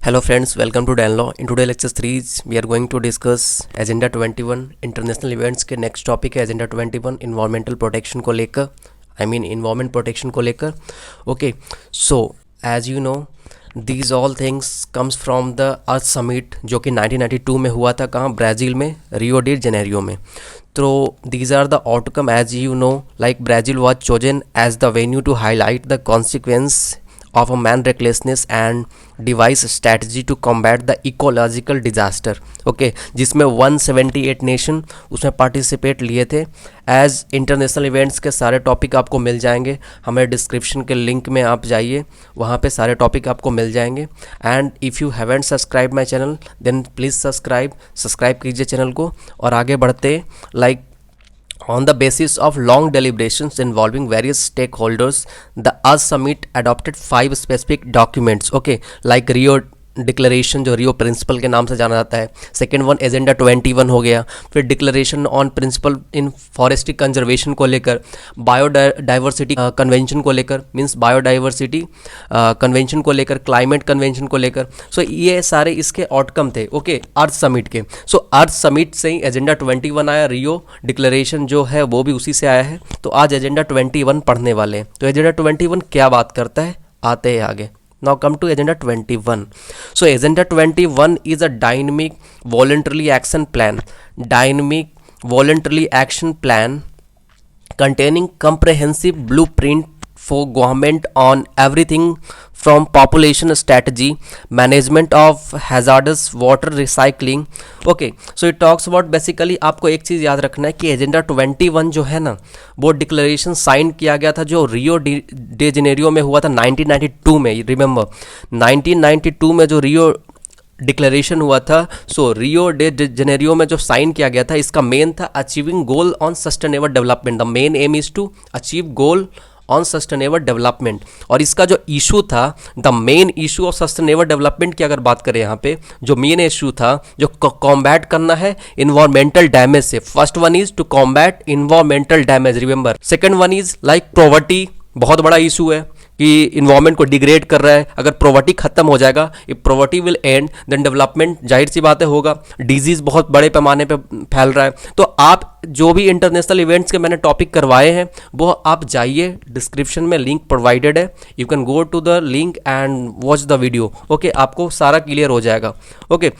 Hello friends, welcome to Dan Law. In today's lecture series, we are going to discuss Agenda 21 international events के next topic है agenda 21 environmental protection को लेकर, environment protection को लेकर. Okay, so as you know these all things comes from the earth summit जो कि 1992 में हुआ था. कहाँ? ब्राज़ील में, रियो डी जेनेरियो में. तो these are the outcome. As you know, like Brazil was chosen as the venue to highlight the consequence of a man recklessness and devise strategy to combat the ecological disaster. Okay, जिसमें 178 nation उसमें participate लिए थे. As international events के सारे topic आपको मिल जाएंगे हमारे डिस्क्रिप्शन के लिंक में, आप जाइए वहाँ पे सारे टॉपिक आपको मिल जाएंगे. And if you haven't subscribe my channel then please subscribe कीजिए चैनल को. और आगे बढ़ते like On the basis of long deliberations involving various stakeholders, the Earth Summit adopted 5 specific documents. Okay, like Rio declaration जो रियो principal के नाम से जाना जाता है. सेकेंड वन एजेंडा 21 हो गया. फिर declaration on principle in forestry conservation को लेकर, बायोडाइवर्सिटी कन्वेंशन को लेकर, मींस बायोडाइवर्सिटी कन्वेंशन को लेकर, क्लाइमेट कन्वेंशन को लेकर. सो ये सारे इसके आउटकम थे. ओके, अर्थ समिट के. सो अर्थ समिट से ही एजेंडा 21 आया. रियो डिक्लेरेशन जो है वो भी उसी से आया है. तो आज एजेंडा 21 पढ़ने वाले हैं. तो एजेंडा 21 क्या बात करता है, आते हैं आगे. Now come to Agenda 21. So Agenda 21 is a dynamic voluntary action plan. Dynamic voluntary action plan containing comprehensive blueprint for government on everything from population strategy, management of hazardous water recycling. Okay, so it talks about basically आपको एक चीज़ याद रखना है कि agenda 21 जो है ना वो डिक्लेरेशन साइन किया गया था जो रियो डे जेनेरियो में हुआ था 1992 में. रिमेंबर 1992 में जो रियो डिक्लेरेशन हुआ था. सो रियो डे जेनेरियो में जो साइन किया गया था इसका मेन था achieving goal on sustainable development. The main aim is to achieve goal on sustainable development. और इसका जो इशू था, the main issue of sustainable development की अगर बात करें यहाँ पे जो मेन इशू था जो कॉम्बैट करना है इन्वायरमेंटल डैमेज से. First one is to combat environmental damage, remember. Second one is like poverty, बहुत बड़ा इशू है कि इन्वायरमेंट को डिग्रेड कर रहा है. अगर पॉवर्टी खत्म हो जाएगा, if poverty will end then development जाहिर सी बात है होगा. डिजीज़ बहुत बड़े पैमाने पे फैल रहा है. तो आप जो भी इंटरनेशनल इवेंट्स के मैंने टॉपिक करवाए हैं वो आप जाइए, डिस्क्रिप्शन में लिंक प्रोवाइडेड है. You can go to the link and watch the video. Okay, आपको सारा क्लियर हो जाएगा. ओके,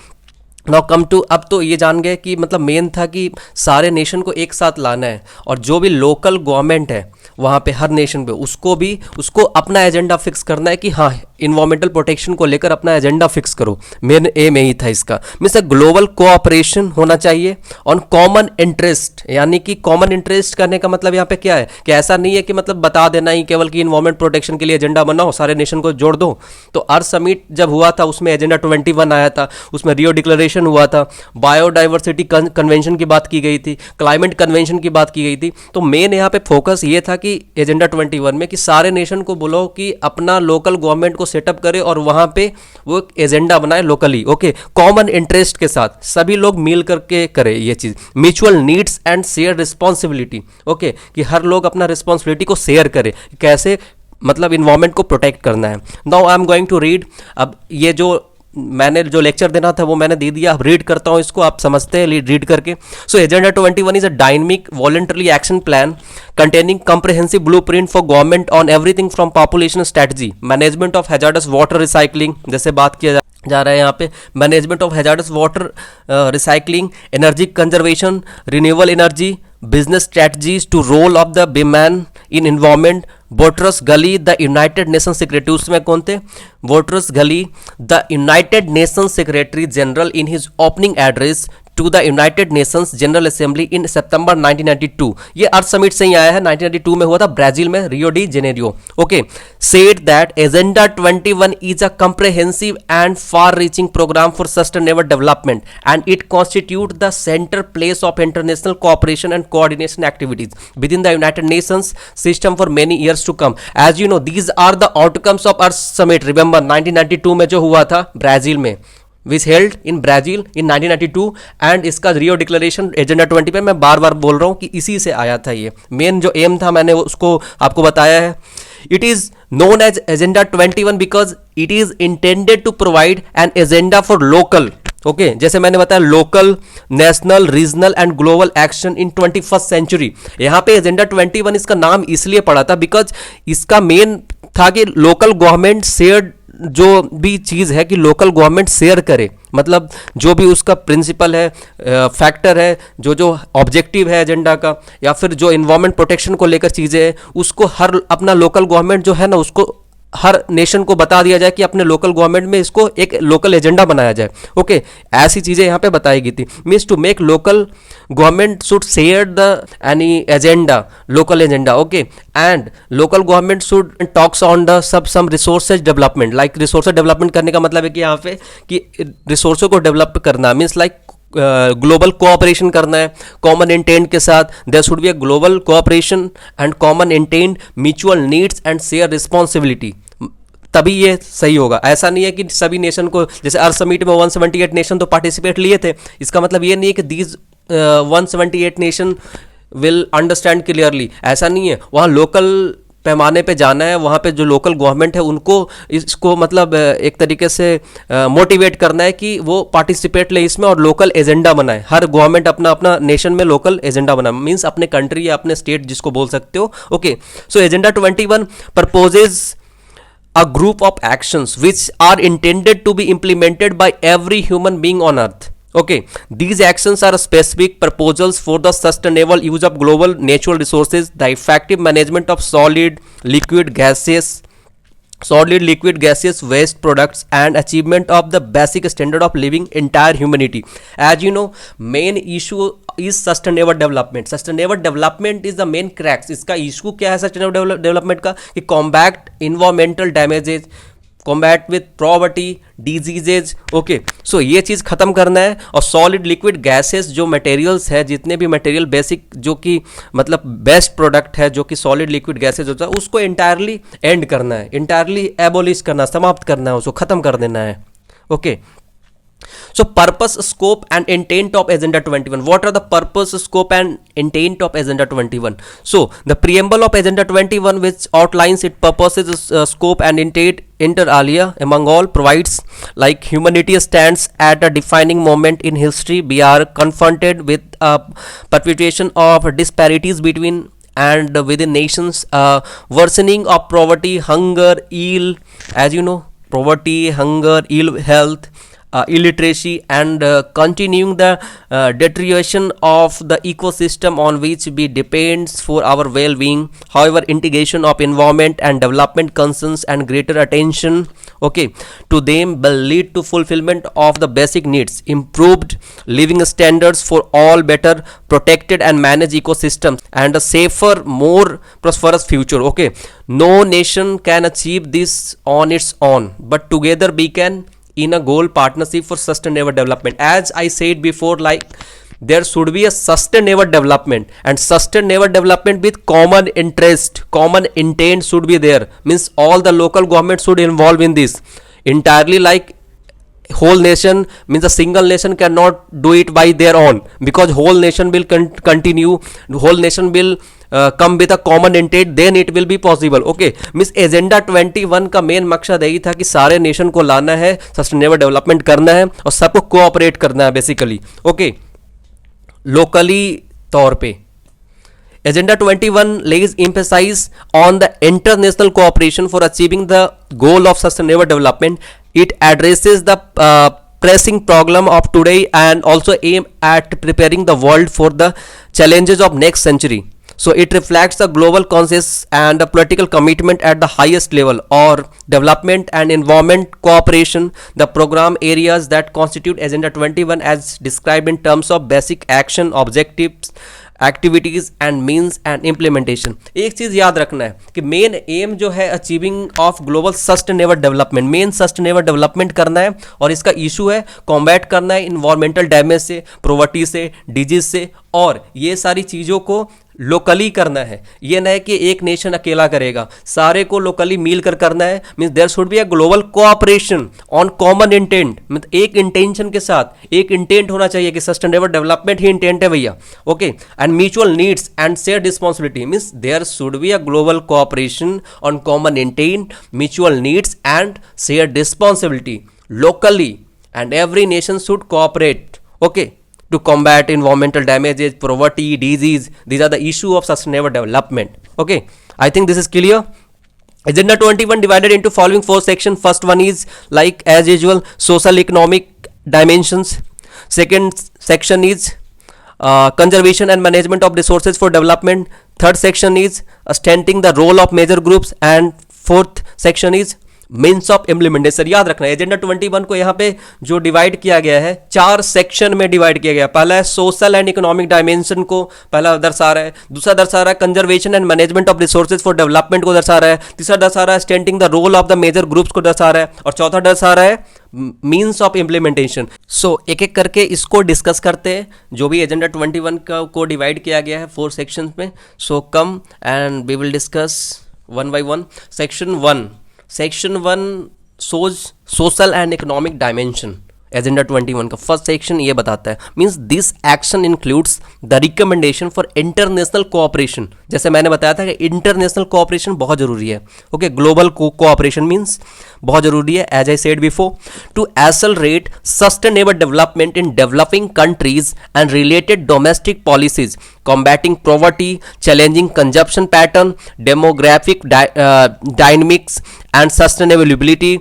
नाउ कम टू, अब तो ये जान गए कि मतलब मेन था कि सारे नेशन को एक साथ लाना है और जो भी लोकल गवर्नमेंट है वहाँ पे हर नेशन पे उसको अपना एजेंडा फिक्स करना है कि हाँ इन्वायरमेंटल प्रोटेक्शन को लेकर अपना एजेंडा फिक्स करो. मेन एम यही था इसका. मीन्स ग्लोबल कोऑपरेशन होना चाहिए ऑन कॉमन इंटरेस्ट. यानी कि कॉमन इंटरेस्ट करने का मतलब यहाँ पे क्या है कि ऐसा नहीं है कि मतलब बता देना ही केवल कि इन्वायरमेंट प्रोटेक्शन के लिए एजेंडा बनाओ, सारे नेशन को जोड़ दो. तो अर्थ समिट जब हुआ था उसमें एजेंडा 21 आया था, उसमें रियो डिक्लेरेशन हुआ था, बायोडाइवर्सिटी कन्वेंशन की बात की गई थी, क्लाइमेट कन्वेंशन की बात की गई थी. तो मेन यहाँ पे फोकस ये था कि एजेंडा 21 में कि सारे नेशन को बोलो कि अपना लोकल गवर्नमेंट को सेटअप करे और वहां पे वो एजेंडा बनाए लोकली. ओके, कॉमन इंटरेस्ट के साथ सभी लोग मिल करके करे ये चीज. Mutual needs and share responsibility. Okay, कि हर लोग अपना रिस्पॉन्सिबिलिटी को शेयर करे, कैसे मतलब इन्वायरमेंट को प्रोटेक्ट करना है. Now I am going to read. अब ये जो मैंने जो लेक्चर देना था वो मैंने दे दिया. अब रीड करता हूँ इसको, आप समझते हैं रीड करके. So agenda 21 is a dynamic voluntary action plan containing comprehensive blueprint for government on everything from population strategy, management of hazardous water recycling, जैसे बात किया जा रहा है यहाँ पे, management of hazardous water recycling, energy conservation, renewable energy, business strategies to role of the women in environment. Boutros Ghali the united nation secretary, उसमें कौन थे? Boutros Ghali the united nation secretary general in his opening address to the united nations general assembly in September 1992. ये अर्थ summit से ही आया है, 1992 में हुआ था ब्राजील में, Rio de Janeiro. Okay, said that agenda 21 is a comprehensive and far-reaching program for sustainable development and it constitutes the center place of international cooperation and coordination activities within the United Nations system for many years to come. As you know, these are the outcomes of Earth Summit. Remember 1992 में जो हुआ था Brazil में, which held in Brazil in 1992 and इसका Rio declaration agenda 20 पे मैं बार बार बोल रहा हूँ कि इसी से आया था. ये मेन जो एम था मैंने उसको आपको बताया है. It is known as Agenda 21 because it is intended to provide an agenda for local, okay जैसे मैंने बताया local, national, regional and global action in 21st century. यहाँ पे एजेंडा 21 इसका नाम इसलिए पड़ा था बिकॉज इसका मेन था कि लोकल गवर्नमेंट शेयर, जो भी चीज़ है कि लोकल गवर्नमेंट शेयर करे, मतलब जो भी उसका प्रिंसिपल है, फैक्टर है, जो जो ऑब्जेक्टिव है एजेंडा का, या फिर जो इन्वायरमेंट प्रोटेक्शन को लेकर चीज़ें हैं, उसको हर अपना लोकल गवर्नमेंट जो है ना, उसको हर नेशन को बता दिया जाए कि अपने लोकल गवर्नमेंट में इसको एक लोकल एजेंडा बनाया जाए। ओके ऐसी चीज़ें यहाँ पे बताई गई थी। Means to make local government should share the any agenda, local agenda, okay, and local government should talks on the some resources development. Like resources development करने का मतलब है कि यहाँ पे कि रिसोर्सों को डेवलप करना, मीन्स लाइक ग्लोबल कोऑपरेशन करना है कॉमन इंटेंट के साथ। There should be a global cooperation and common intent, mutual needs and share responsibility, तभी ये सही होगा। ऐसा नहीं है कि सभी नेशन को, जैसे अर्थ समिट में 178 नेशन तो पार्टिसिपेट लिए थे, इसका मतलब ये नहीं है कि these 178 nation will understand clearly, ऐसा नहीं है। वहाँ लोकल पैमाने पे जाना है, वहाँ पे जो लोकल गवर्नमेंट है उनको इसको मतलब एक तरीके से मोटिवेट करना है कि वो पार्टिसिपेट ले इसमें और लोकल एजेंडा बनाए। हर गवर्नमेंट अपना अपना नेशन में लोकल एजेंडा बनाए, मीन्स अपने कंट्री या अपने स्टेट जिसको बोल सकते हो। Okay so agenda 21 proposes a group of actions which are intended to be implemented by every human being on earth. Okay, these actions are specific proposals for the sustainable use of global natural resources, the effective management of solid liquid gaseous waste products, and achievement of the basic standard of living entire humanity. As you know, main issue is sustainable development. Sustainable development is the main cracks. इसका issue क्या है sustainable development का, कि combat environmental damages, combat with poverty, diseases, okay so ये चीज़ ख़त्म करना है। और सॉलिड लिक्विड गैसेस जो मटेरियल्स है, जितने भी मटेरियल बेसिक जो कि मतलब बेस्ट प्रोडक्ट है, जो कि सॉलिड लिक्विड गैसेस होता है, उसको इंटायरली एंड करना है, इंटायरली एबोलिश करना, समाप्त करना है, उसको ख़त्म कर देना है। Okay so purpose, scope and intent of agenda 21. What are the purpose, scope and intent of agenda 21? So the preamble of agenda 21, which outlines its purposes, scope and intent inter alia among all, provides like humanity stands at a defining moment in history. We are confronted with a perpetuation of disparities between and within nations, worsening of poverty, hunger, ill, as you know, poverty, hunger, ill health, illiteracy, and continuing the deterioration of the ecosystem on which we depends for our well-being. However, integration of environment and development concerns and greater attention, okay, to them will lead to fulfillment of the basic needs, improved living standards for all, better protected and managed ecosystems, and a safer, more prosperous future. Okay, no nation can achieve this on its own, but together we can in a goal partnership for sustainable development. As I said before, like there should be a sustainable development, and sustainable development with common interest, common intent should be there. Means all the local government should involve in this entirely. Like whole nation, means a single nation cannot do it by their own, because whole nation will continue, whole nation will come with a common intent, then it will be possible. Okay, means agenda 21 का main मकसद यही था कि सारे nation को लाना है, sustainable development करना है और सबको कोऑपरेट करना है बेसिकली। ओके लोकली तौर पे agenda 21 lays emphasis on the international cooperation for achieving the goal of sustainable development. It addresses the pressing problem of today and also aim at preparing the world for the challenges of next century. So it reflects the global consensus and the political commitment at the highest level or development and environment cooperation. The program areas that constitute Agenda 21 as described in terms of basic action, objectives, activities and means and implementation. एक चीज़ याद रखना है कि main M जो है achieving of global sustainable development, main sustainable development करना है और इसका इशू है कॉम्बैट करना है इन्वायरमेंटल डैमेज से, पॉवर्टी से, डिजीज से, और ये सारी चीज़ों को लोकली करना है, ये ना है कि एक नेशन अकेला करेगा, सारे को लोकली मिल कर करना है। Means there should be a global cooperation on common intent, मतलब एक इंटेंशन के साथ, एक इंटेंट होना चाहिए कि सस्टेनेबल डेवलपमेंट ही इंटेंट है भैया, okay. And mutual needs and share responsibility, means there should be a global cooperation on common intent, mutual needs and share responsibility locally, and every nation should cooperate, okay, to combat environmental damages, poverty, disease. These are the issue of sustainable development, okay. I think this is clear. Agenda 21 divided into following 4 sections. First one is like as usual social economic dimensions. Second section is conservation and management of resources for development. Third section is strengthening the role of major groups, and fourth section is means of implementation. याद रखना है agenda 21 को यहाँ पे जो divide किया गया है 4 सेक्शन में डिवाइड किया गया। पहला है सोशल एंड इकोनॉमिक डायमेंशन को पहला दर्शा रहा है, दूसरा दर्शा रहा है conservation and management of resources for development को दर्शा रहा है, तीसरा दर्शा रहा है strengthening the role of the major groups को दर्शा रहा है, और चौथा दर्शा रहा है मीन्स ऑफ इम्प्लीमेंटेशन। सो एक एक करके इसको डिस्कस करते हैं, जो भी एजेंडा 21 को डिवाइड किया गया है 4 सेक्शंस में। So come and we will discuss one by one. Section 1 shows social and economic dimension। Agenda 21 का फर्स्ट सेक्शन ये बताता है, means this action includes the recommendation for international cooperation. जैसे मैंने बताया था कि इंटरनेशनल कोऑपरेशन बहुत जरूरी है, ओके। ग्लोबल कोऑपरेशन मीन्स बहुत जरूरी है, as I said before, to accelerate sustainable development in developing countries and related domestic policies, combating poverty, challenging consumption pattern, demographic dynamics and sustainability,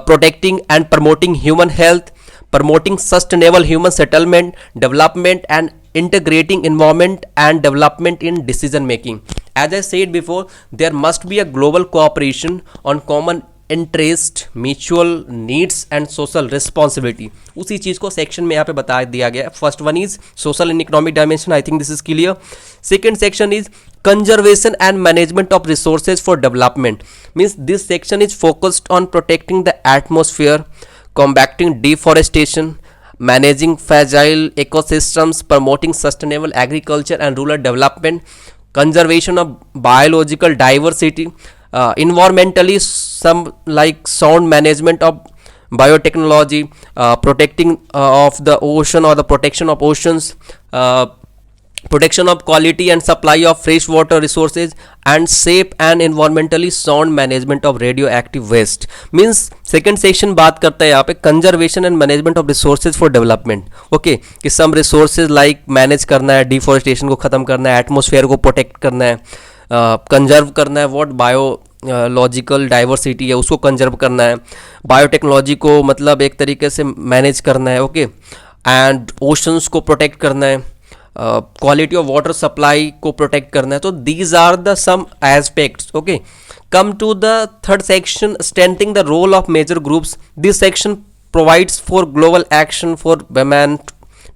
protecting and promoting human health, promoting sustainable human settlement, development and integrating environment and development in decision making. As I said before, there must be a global cooperation on common interest, mutual needs and social responsibility. उसी चीज़ को section में यहाँ पे बता दिया गया है। First one is social and economic dimension, I think this is clear. Second section is conservation and management of resources for development, means this section is focused on protecting the atmosphere, combating deforestation, managing fragile ecosystems, promoting sustainable agriculture and rural development, conservation of biological diversity, environmentally some like sound management of biotechnology, protecting of the ocean or the protection of oceans, protection of quality and supply of fresh water resources, and safe and environmentally sound management of radioactive waste. Means second section बात करता है यहाँ पे conservation and management of resources for development. Okay, कि some resources like manage करना है, deforestation को ख़त्म करना है, atmosphere को protect करना है, conserve करना है, what बायोलॉजिकल डाइवर्सिटी है उसको कंजर्व करना है, बायोटेक्नोलॉजी को मतलब एक तरीके से मैनेज करना है, ओके, एंड ओशंस को प्रोटेक्ट करना है, क्वालिटी ऑफ वाटर सप्लाई को प्रोटेक्ट करना है. तो these are the some aspects. Okay, come to the third section, strengthening the role of major groups. This section provides for global action for women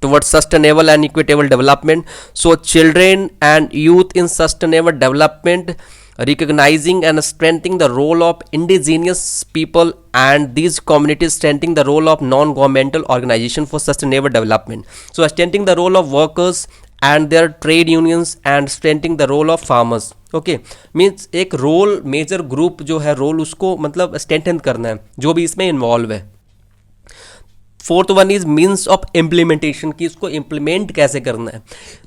towards sustainable and equitable development. So children and youth in sustainable development, recognizing and strengthening the role of indigenous people and these communities, strengthening the role of non-governmental organization for sustainable development. So strengthening the role of workers and their trade unions and strengthening the role of farmers. Okay, means एक role, major group जो है role उसको मतलब strengthen करना है जो भी इसमें इन्वॉल्व है. Fourth one is means of implementation, कि इसको इम्प्लीमेंट कैसे करना है.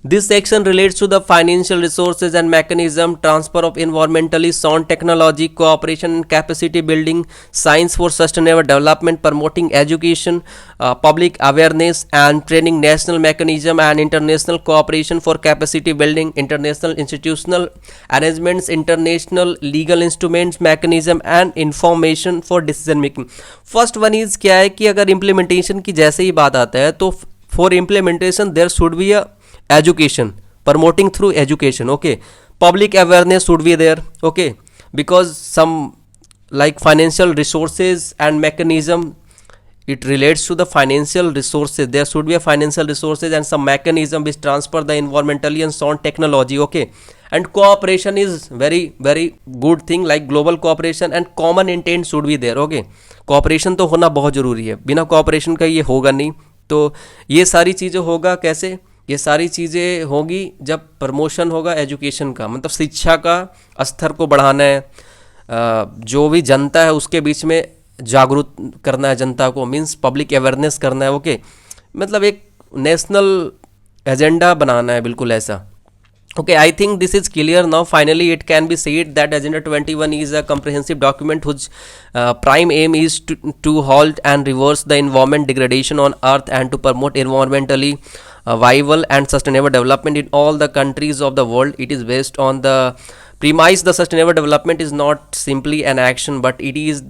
This section relates to the financial resources and mechanism, transfer of environmentally sound technology, cooperation and capacity building, science for sustainable development, promoting education, public awareness and training, national mechanism and international cooperation for capacity building, international institutional arrangements, international legal instruments, mechanism and information for decision making. First one is क्या है कि अगर implementation की जैसे ही बात आता है तो for implementation there should be a education, promoting through education. Okay, public awareness should be there. Okay, because some like financial resources and mechanism, it relates to the financial resources. There should be a financial resources and some mechanism which transfer the environmentally and sound technology. Okay, and cooperation is very good thing, like global cooperation and common intent should be there. Okay, cooperation तो होना बहुत ज़रूरी है, बिना cooperation का ये होगा नहीं. तो ये सारी चीज़ें होगा कैसे, ये सारी चीज़ें होगी जब प्रमोशन होगा एजुकेशन का, मतलब शिक्षा का स्तर को बढ़ाना है, जो भी जनता है उसके बीच में जागरूक करना है जनता को, मीन्स पब्लिक अवेयरनेस करना है, ओके, मतलब एक नेशनल एजेंडा बनाना है, बिल्कुल ऐसा। Okay, I think this is clear now. Finally, it can be said that Agenda 21 is a comprehensive document whose prime aim is to halt and reverse the environment degradation on Earth and to promote environmentally viable and sustainable development in all the countries of the world. It is based on the premise the sustainable development is not simply an action, but it is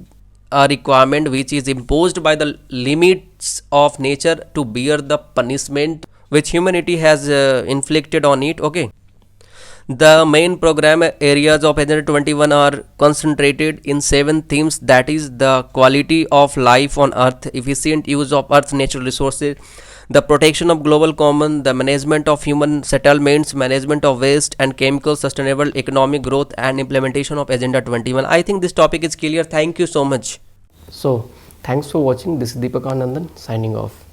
a requirement which is imposed by the limits of nature to bear the punishment which humanity has inflicted on it. Okay. The main program areas of Agenda 21 are concentrated in 7 themes, that is the quality of life on earth, efficient use of earth's natural resources, the protection of global common, the management of human settlements, management of waste and chemical, sustainable economic growth and implementation of Agenda 21. I think this topic is clear. Thank you so much. So thanks for watching. This is Nandan signing off.